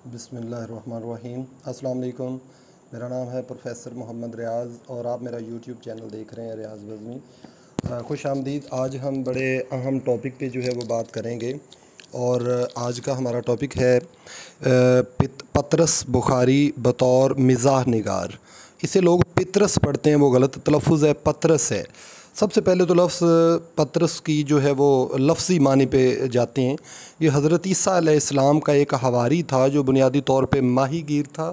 बिस्मिल्लाहिर्रहमानिर्रहीम। अस्सलाम वालेकुम। मेरा नाम है प्रोफेसर मोहम्मद रियाज़ और आप मेरा यूट्यूब चैनल देख रहे हैं रियाज़ बज़मी। खुश आमदीद। आज हम बड़े अहम टॉपिक पे जो है वो बात करेंगे और आज का हमारा टॉपिक है पतरस बुखारी बतौर मिज़ाह निगार। इसे लोग पितरस पढ़ते हैं, वो गलत तलफ़ुज़ है, पतरस है। सबसे पहले तो लफ्ज़ पतरस की जो है वो लफ्ज़ी मानी पे जाते हैं। ये हज़रत ईसा अलैहिस्सलाम का एक हवारी था जो बुनियादी तौर पे माहीगीर था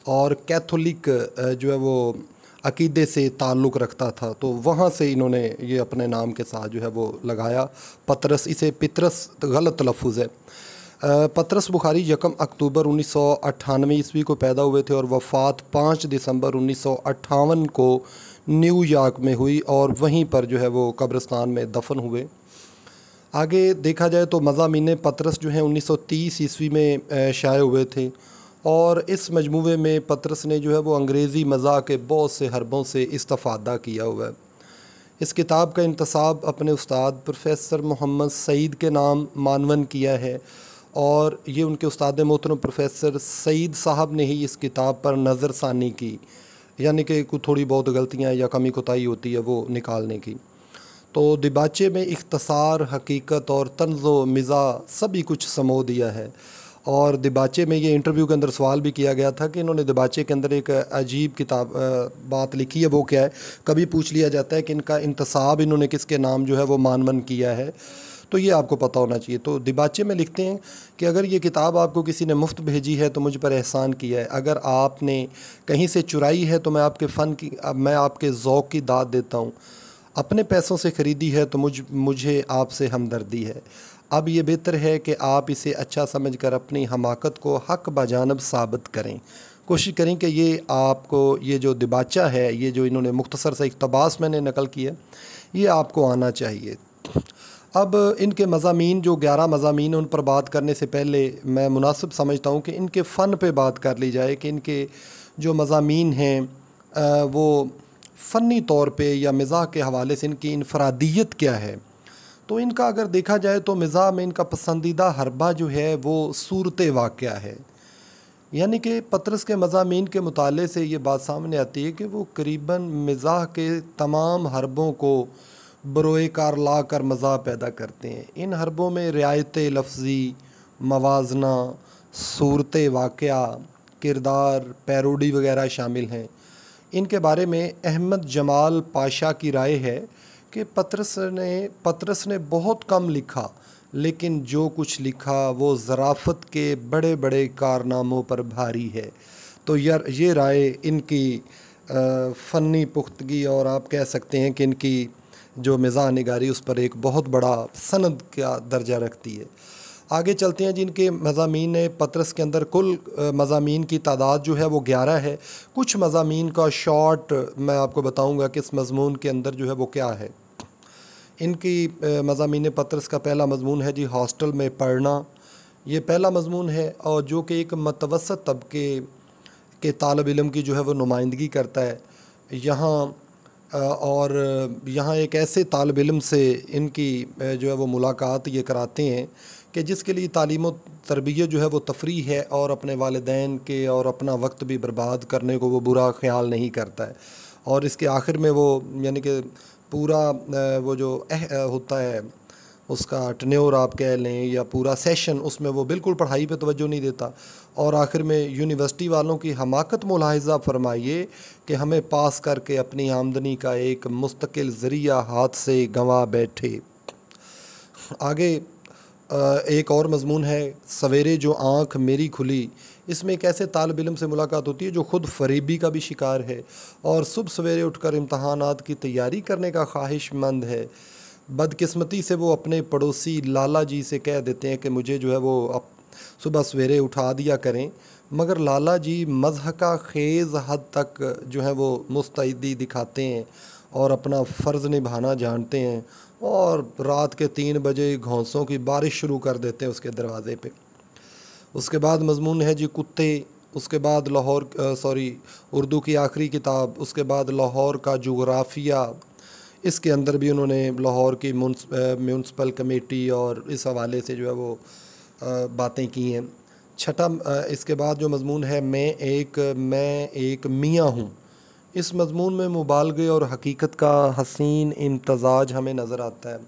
और कैथोलिक जो है वो अक़ीदे से ताल्लुक़ रखता था, तो वहाँ से इन्होंने ये अपने नाम के साथ जो है वो लगाया पतरस। इसे पितरस गलत तलफ़ुज़ है। पतरस बुखारी 1 अक्टूबर 1998 ईस्वी को पैदा हुए थे और वफ़ात 5 दिसंबर 1958 को न्यूयॉर्क में हुई और वहीं पर जो है वो कब्रिस्तान में दफन हुए। आगे देखा जाए तो मज़ामीन पतरस जो हैं 1930 ईस्वी में शाये हुए थे और इस मजमूए में पतरस ने जो है वो अंग्रेज़ी मज़ाह के बहुत से हरबों से इस्तिफ़ादा किया हुआ है। इस किताब का इंतसाब अपने उस्ताद प्रोफेसर मोहम्मद सईद के नाम मानवन किया है और ये उनके उस्ताद मोहतरम प्रोफेसर सईद साहब ने ही इस किताब पर नज़रसानी की, यानी कि कुछ थोड़ी बहुत गलतियाँ या कमी कोताही होती है वो निकालने की। तो दिबाचे में इख्तसार, हकीकत और तंज़ो मिज़ा सभी कुछ समो दिया है। और दिबाचे में ये इंटरव्यू के अंदर सवाल भी किया गया था कि इन्होंने दिबाचे के अंदर एक अजीब किताब बात लिखी है, वो क्या है। कभी पूछ लिया जाता है कि इनका इंतसाब इन्होंने किसके नाम जो है वो मानवन किया है, तो ये आपको पता होना चाहिए। तो दिबाचे में लिखते हैं कि अगर ये किताब आपको किसी ने मुफ्त भेजी है तो मुझ पर एहसान किया है, अगर आपने कहीं से चुराई है तो मैं आपके ज़ौक़ की दाद देता हूँ, अपने पैसों से ख़रीदी है तो मुझे आपसे हमदर्दी है। अब ये बेहतर है कि आप इसे अच्छा समझकर अपनी हमाकत को हक़ बजानब साबित करें। कोशिश करें कि ये आपको ये जो दिबाचा है, ये जो इन्होंने मुख्तसर सा इक़्तबास मैंने नकल किया, ये आपको आना चाहिए। अब इनके मज़ामीन जो 11 मज़ामीन उन पर बात करने से पहले मैं मुनासिब समझता हूँ कि इनके फ़न पे बात कर ली जाए कि इनके जो मज़ामीन हैं वो फ़नी तौर पे या मिज़ाह के हवाले से इनकी इनफ़रादियत क्या है। तो इनका अगर देखा जाए तो मिज़ाह में इनका पसंदीदा हरबा जो है वो सूरत वाक़या है। यानी कि पतरस के मज़ामीन के मुताले से ये बात सामने आती है कि वो करीबन मिज़ाह के तमाम हरबों को बरोए कार ला कर मज़ाह पैदा करते हैं। इन हरबों में रियायत लफ्ज़ी, मवाजना, सूरत वाक़या, किरदार, पैरोडी वगैरह शामिल हैं। इनके बारे में अहमद जमाल पाशा की राय है कि पतरस ने बहुत कम लिखा, लेकिन जो कुछ लिखा वो ज़राफ़त के बड़े बड़े कारनामों पर भारी है। तो यार ये राय इनकी फ़नी पुख्तगी और आप कह सकते हैं कि इनकी जो मिज़ाह निगारी उस पर एक बहुत बड़ा सनद का दर्जा रखती है। आगे चलते हैं। जिनके मज़ामीन पतरस के अंदर कुल मज़ामीन की तादाद जो है वो 11 है। कुछ मज़ामीन का शॉर्ट मैं आपको बताऊंगा कि इस मज़मून के अंदर जो है वो क्या है। इनकी मज़ामीन पतरस का पहला मज़मून है जी हॉस्टल में पढ़ना। ये पहला मज़मून है और जो कि एक मतवसत तबके के तालब इल्म की जो है वो नुमाइंदगी करता है यहाँ। और यहाँ एक ऐसे तालब इल्म से इनकी जो है वो मुलाकात ये कराते हैं कि जिसके लिए तालीम और तरबियत जो है वो तफरीह है और अपने वालिदैन के और अपना वक्त भी बर्बाद करने को वो बुरा ख़्याल नहीं करता है। और इसके आखिर में वो यानी कि पूरा वो जो होता है उसका टेन्योर आप कह लें या पूरा सेशन, उसमें वो बिल्कुल पढ़ाई पे तवज्जो नहीं देता। और आखिर में यूनिवर्सिटी वालों की हमाकत मुलाहिज़ा फरमाइए कि हमें पास करके अपनी आमदनी का एक मुस्तकिल ज़रिया हाथ से गंवा बैठे। आगे एक और मज़मून है सवेरे जो आँख मेरी खुली। इसमें एक ऐसे तालिब इल्म से मुलाकात होती है जो ख़ुद फरेबी का भी शिकार है और सुबह सवेरे उठकर इम्तहानात की तैयारी करने का ख्वाहिशमंद है। बदकिस्मती से वो अपने पड़ोसी लाला जी से कह देते हैं कि मुझे जो है वो सुबह सवेरे उठा दिया करें, मगर लाला जी मज़हका ख़ेज़ हद तक जो है वो मुस्तैदी दिखाते हैं और अपना फ़र्ज़ निभाना जानते हैं और रात के 3 बजे घोंसों की बारिश शुरू कर देते हैं उसके दरवाज़े पे। उसके बाद मज़मून है जी कुत्ते। उसके बाद उर्दू की आखिरी किताब, उसके बाद लाहौर का जोग्राफ़िया। इसके अंदर भी उन्होंने लाहौर की म्यूनसिपल कमेटी और इस हवाले से जो है वो बातें की हैं। इसके बाद जो मज़मून है मैं एक मियाँ हूँ। इस मज़मून में मुबालगे और हकीकत का हसीन इम्तज़ाज हमें नज़र आता है।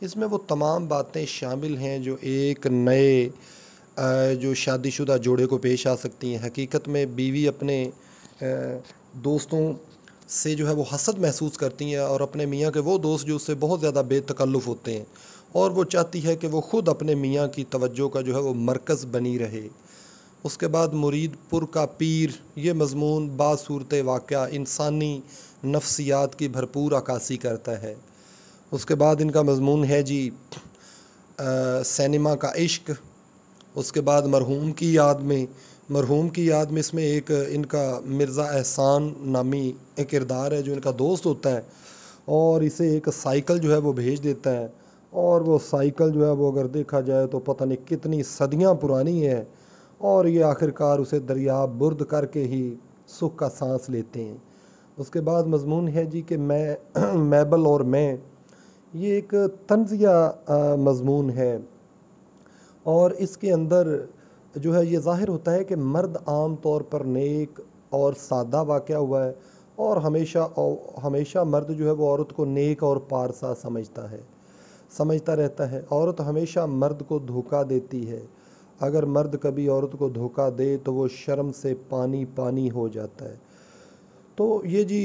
इसमें वो तमाम बातें शामिल हैं जो एक नए जो शादीशुदा जोड़े को पेश आ सकती हैं। हकीकत में बीवी अपने दोस्तों से जो है वो हसद महसूस करती हैं और अपने मियाँ के वो दोस्त जो उससे बहुत ज़्यादा बेतकल्लुफ़ होते हैं, और वो चाहती है कि वो ख़ुद अपने मियाँ की तवज्जो का जो है वो मरकज़ बनी रहे। उसके बाद मुरीद पुर का पीर, ये मज़मून बासूरत वाक़या इंसानी नफ्सियात की भरपूर अक्कासी करता है। उसके बाद इनका मज़मून है जी सिनेमा का इश्क। उसके बाद मरहूम की याद में इसमें एक इनका मिर्ज़ा एहसान नामी एक किरदार है जो इनका दोस्त होता है, और इसे एक साइकिल जो है वो भेज देता है, और वो साइकिल जो है वो अगर देखा जाए तो पता नहीं कितनी सदियां पुरानी है, और ये आखिरकार उसे दरिया बुर्द करके ही सुख का सांस लेते हैं। उसके बाद मज़मून है जी कि मैं मैबल और मैं, ये एक तंज़िया मज़मून है, और इसके अंदर जो है ये ज़ाहिर होता है कि मर्द आम तौर पर नेक और सादा वाक़या हुआ है, और हमेशा मर्द जो है वो औरत को नेक और पारसा समझता रहता है। औरत हमेशा मर्द को धोखा देती है। अगर मर्द कभी औरत को धोखा दे तो वो शर्म से पानी पानी हो जाता है। तो ये जी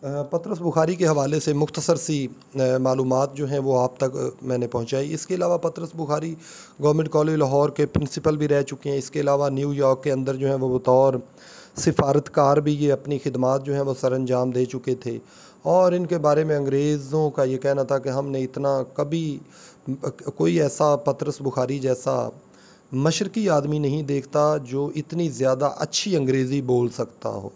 पतरस बुखारी के हवाले से मुख्तसर सी मालूमात जो हैं वो आप तक मैंने पहुंचाई। इसके अलावा पतरस बुखारी गवर्नमेंट कॉलेज लाहौर के प्रिंसिपल भी रह चुके हैं। इसके अलावा न्यूयॉर्क के अंदर जो है वो बतौर सिफारतकार भी ये अपनी खिदमात जो हैं वो सर अंजाम दे चुके थे, और इनके बारे में अंग्रेज़ों का ये कहना था कि हमने इतना कभी कोई ऐसा पतरस बुखारी जैसा मशरकी आदमी नहीं देखता जो इतनी ज़्यादा अच्छी अंग्रेज़ी बोल सकता हो।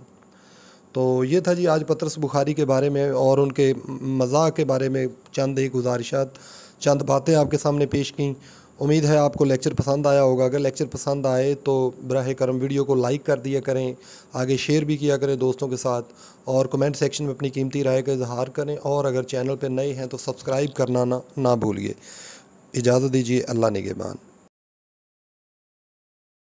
तो ये था जी आज पतरस बुखारी के बारे में और उनके मज़ाक के बारे में चंद एक गुज़ारिशात, चंद बातें आपके सामने पेश की। उम्मीद है आपको लेक्चर पसंद आया होगा। अगर लेक्चर पसंद आए तो बराह करम वीडियो को लाइक कर दिया करें, आगे शेयर भी किया करें दोस्तों के साथ, और कमेंट सेक्शन में अपनी कीमती राय का इजहार करें, और अगर चैनल पर नए हैं तो सब्सक्राइब करना ना भूलिए। इजाज़त दीजिए। अल्लाह निगहबान।